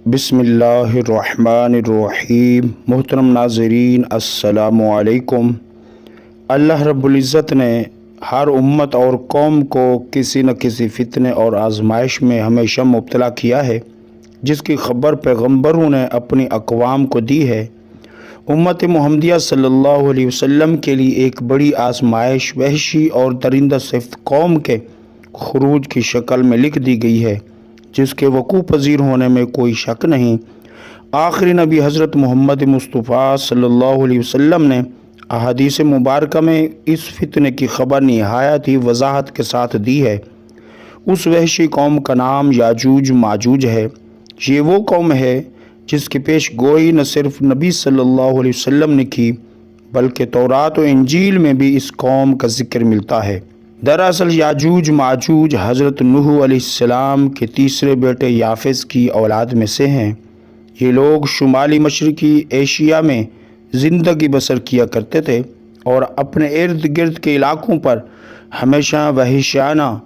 बिस्मिल्लाहिर्रहमानिर्रहीम। मोहतरम नाज़रीन, अस्सलामु अलैकुम। अल्लाह रब्बुल इज़्ज़त ने हर उम्मत और कौम को किसी न किसी फितने और आजमाइश में हमेशा मुब्तला किया है, जिसकी खबर पैगम्बरों ने अपनी अक़वाम को दी है। उम्मत मुहम्मदिया सल्लल्लाहु अलैहि वसल्लम के लिए एक बड़ी आजमाइश वहशी और दरिंदा सिफ्त कौम के खुरूज की शक्ल में लिख दी गई है, जिसके वक़ू पज़ीर होने में कोई शक नहीं। आखिरी नबी हज़रत मोहम्मद मुस्तफ़ा सल्लल्लाहु अलैहि वसल्लम ने अहादीस मुबारक में इस फितने की खबर निहायत ही वजाहत के साथ दी है। उस वहशी कौम का नाम याजूज माजूज है। ये वो कौम है जिसकी पेश गोई न सिर्फ नबी सल्लल्लाहु अलैहि वसल्लम ने की, बल्कि तौरात और इंजील में भी इस कौम का जिक्र मिलता है। दरअसल याजूज माजूज हज़रत नूह अलैहिस्सलाम के तीसरे बेटे याफिस की औलाद में से हैं। ये लोग शुमाली मशरकी एशिया में ज़िंदगी बसर किया करते थे और अपने इर्द गिर्द के इलाकों पर हमेशा वहशियाना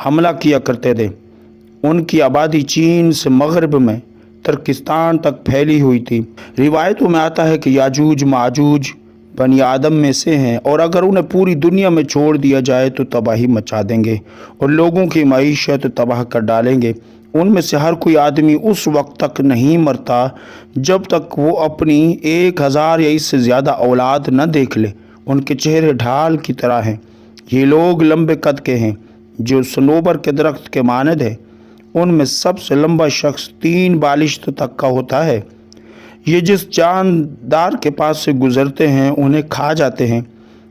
हमला किया करते थे। उनकी आबादी चीन से मगरब में तुर्किस्तान तक फैली हुई थी। रिवायतों में आता है कि याजूज माजूज बनी आदम में से हैं और अगर उन्हें पूरी दुनिया में छोड़ दिया जाए तो तबाही मचा देंगे और लोगों की मईशत तबाह कर डालेंगे। उनमें से हर कोई आदमी उस वक्त तक नहीं मरता जब तक वो अपनी 1000 या इससे ज़्यादा औलाद न देख ले। उनके चेहरे ढाल की तरह हैं। ये लोग लंबे कद के हैं, जो सनोबर के दरख्त के मानद है। उनमें सबसे लंबा शख्स 3 बालिश्त तक का होता है। ये जिस जानदार के पास से गुज़रते हैं उन्हें खा जाते हैं।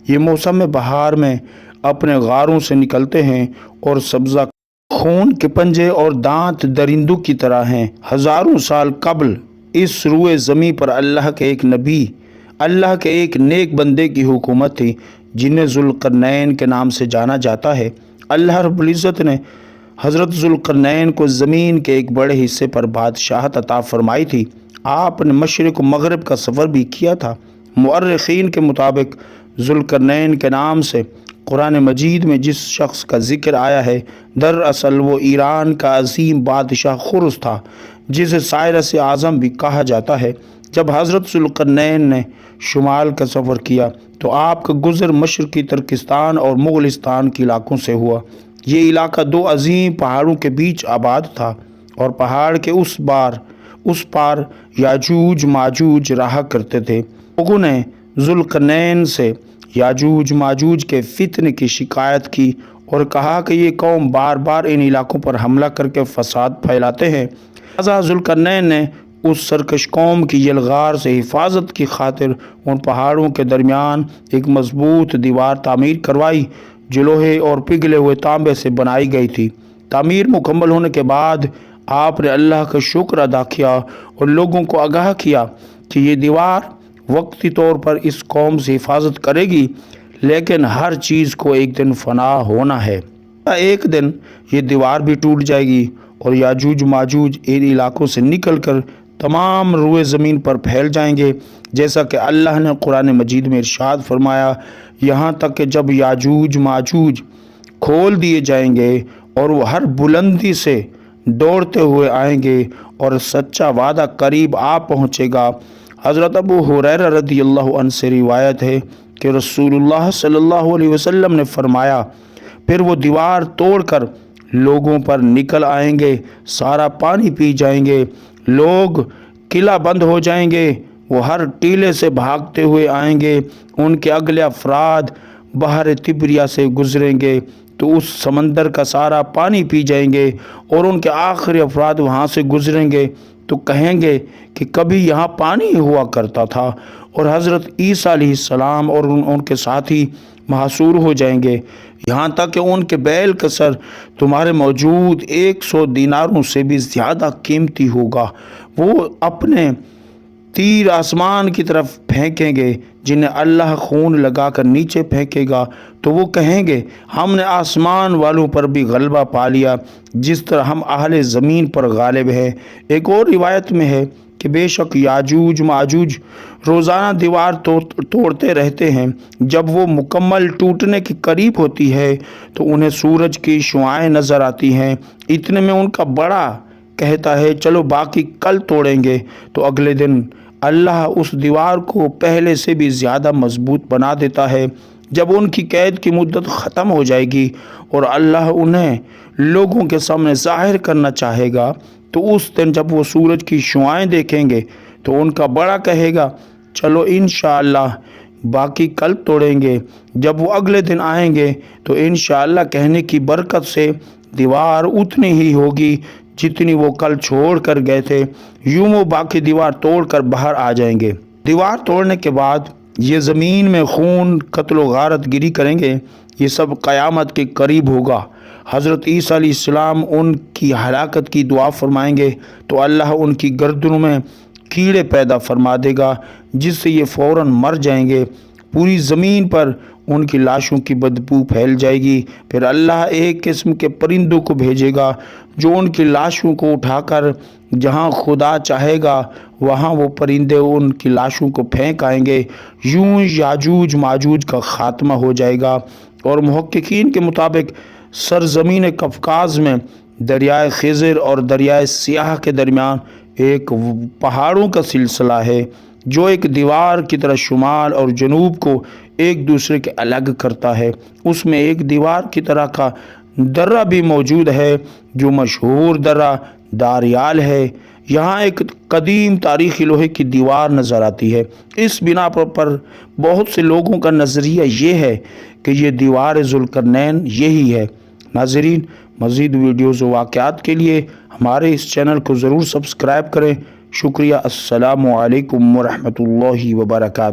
ये मौसम बहार में अपने गारों से निकलते हैं और सब्ज़ा खून के पंजे और दांत दरिंदों की तरह हैं। हज़ारों साल कबल इस रुए ज़मीं पर अल्लाह के एक नबी, अल्लाह के एक नेक बंदे की हुकूमत थी, जिन्हें ज़ुल्क़रनैन के नाम से जाना जाता है। अल्लाह रब्बुल इज़्ज़त ने हज़रत ज़ुल्क़रनैन को ज़मीन के एक बड़े हिस्से पर बादशाहत अता फरमाई थी। आपने मशरिक़ व मग़रिब का सफ़र भी किया था। मुअर्रिख़ीन के मुताबिक ज़ुल्क़रनैन के नाम से कुरान मजीद में जिस शख्स का ज़िक्र आया है, दरअसल वो ईरान का अजीम बादशाह खुर्स था, जिसे साइरस आज़म भी कहा जाता है। जब हज़रत ज़ुल्क़रनैन ने शुमाल का सफ़र किया तो आपका गुज़र मशरक़ी तुर्किस्तान और मुग़लिस्तान के इलाकों से हुआ। ये इलाका 2 अजीम पहाड़ों के बीच आबाद था और पहाड़ के उस पार याजूज माजूज रहा करते थे। लोगों ने ज़ुल्क़रनैन से याजूज माजूज के फितने की शिकायत की और कहा कि ये कौम बार बार इन इलाकों पर हमला करके फसाद फैलाते हैं। लिहाज़ा ज़ुल्क़रनैन ने उस सरकश कौम की यलगार से हिफाजत की खातिर उन पहाड़ों के दरमियान एक मजबूत दीवार तामीर करवाई, जो लोहे और पिघले हुए तांबे से बनाई गई थी। तामीर मुकम्मल होने के बाद आपने अल्लाह का शुक्र अदा किया और लोगों को आगाह किया कि ये दीवार वक्ती तौर पर इस कौम से हिफाजत करेगी, लेकिन हर चीज़ को एक दिन फना होना है। एक दिन ये दीवार भी टूट जाएगी और याजूज माजूज इन इलाकों से निकलकर तमाम रुए ज़मीन पर फैल जाएंगे, जैसा कि अल्लाह ने कुरान मजीद में इरशाद फरमाया। यहाँ तक कि जब याजूज माजूज खोल दिए जाएंगे और वो हर बुलंदी से दौड़ते हुए आएंगे और सच्चा वादा करीब आ पहुँचेगा। हज़रत अबू हुरैरा रज़ियल्लाहु अन्हु से रिवायत है कि रसूलुल्लाह सल्लल्लाहु अलैहि वसल्लम ने फरमाया, फिर वो दीवार तोड़कर लोगों पर निकल आएंगे, सारा पानी पी जाएंगे, लोग किला बंद हो जाएंगे, वो हर टीले से भागते हुए आएंगे। उनके अगले अफराद बहर तिब्रिया से गुजरेंगे तो उस समंदर का सारा पानी पी जाएंगे और उनके आखिरी अफराद वहाँ से गुजरेंगे तो कहेंगे कि कभी यहाँ पानी हुआ करता था, और हज़रत ईसा अलैहिस्सलाम और उनके साथी महसूर हो जाएंगे, यहाँ तक कि उनके बैल का सर तुम्हारे मौजूद 100 दीनारों से भी ज़्यादा कीमती होगा। वो अपने तीर आसमान की तरफ फेंकेंगे, जिन्हें अल्लाह खून लगाकर नीचे फेंकेगा, तो वो कहेंगे हमने आसमान वालों पर भी गलबा पा लिया, जिस तरह हम अहले ज़मीन पर गालिब हैं। एक और रिवायत में है कि बेशक याजूज माजूज रोज़ाना दीवार तोड़ते रहते हैं। जब वो मुकम्मल टूटने के करीब होती है तो उन्हें सूरज की शुआएं नज़र आती हैं। इतने में उनका बड़ा कहता है चलो बाकी कल तोड़ेंगे, तो अगले दिन अल्लाह उस दीवार को पहले से भी ज़्यादा मजबूत बना देता है। जब उनकी कैद की मुद्दत ख़त्म हो जाएगी और अल्लाह उन्हें लोगों के सामने ज़ाहिर करना चाहेगा, तो उस दिन जब वो सूरज की शुआएं देखेंगे तो उनका बड़ा कहेगा चलो इंशाअल्लाह बाकी कल तोड़ेंगे। जब वो अगले दिन आएंगे तो इंशाअल्लाह कहने की बरकत से दीवार उतनी ही होगी जितनी वो कल छोड़ कर गए थे। यूं वो बाकी दीवार तोड़ कर बाहर आ जाएंगे। दीवार तोड़ने के बाद ये ज़मीन में खून, कत्ल व गारत गिरी करेंगे। ये सब क़यामत के करीब होगा। हज़रत ईसा अलैहिस्सलाम उनकी हलाकत की दुआ फरमाएंगे तो अल्लाह उनकी गर्दनों में कीड़े पैदा फरमा देगा जिससे ये फ़ौरन मर जाएंगे। पूरी ज़मीन पर उनकी लाशों की बदबू फैल जाएगी। फिर अल्लाह एक किस्म के परिंदों को भेजेगा जो उनकी लाशों को उठाकर जहाँ खुदा चाहेगा वहाँ वो परिंदे उनकी लाशों को फेंक आएंगे। यूं याजूज माजूज का ख़ात्मा हो जाएगा। और मुहक्किकीन के मुताबिक सरज़मीन कफकाज़ में दरियाए खिज़र और दरियाए सियाह के दरमियान एक पहाड़ों का सिलसिला है जो एक दीवार की तरह शुमाल और जनूब को एक दूसरे के अलग करता है। उसमें एक दीवार की तरह का दर्रा भी मौजूद है जो मशहूर दर्रा दारियाल है। यहाँ एक कदीम तारीख़ी लोहे की दीवार नज़र आती है। इस बिना पर बहुत से लोगों का नज़रिया ये है कि ये दीवार ज़ुल्करनैन यही है। नाज़रीन, मज़ीद वीडियोज़ व वाक़यात के लिए हमारे इस चैनल को ज़रूर सब्सक्राइब करें। शुक्रिया। अस्सलामु अलैकुम व रहमतुल्लाहि व बरकातहू।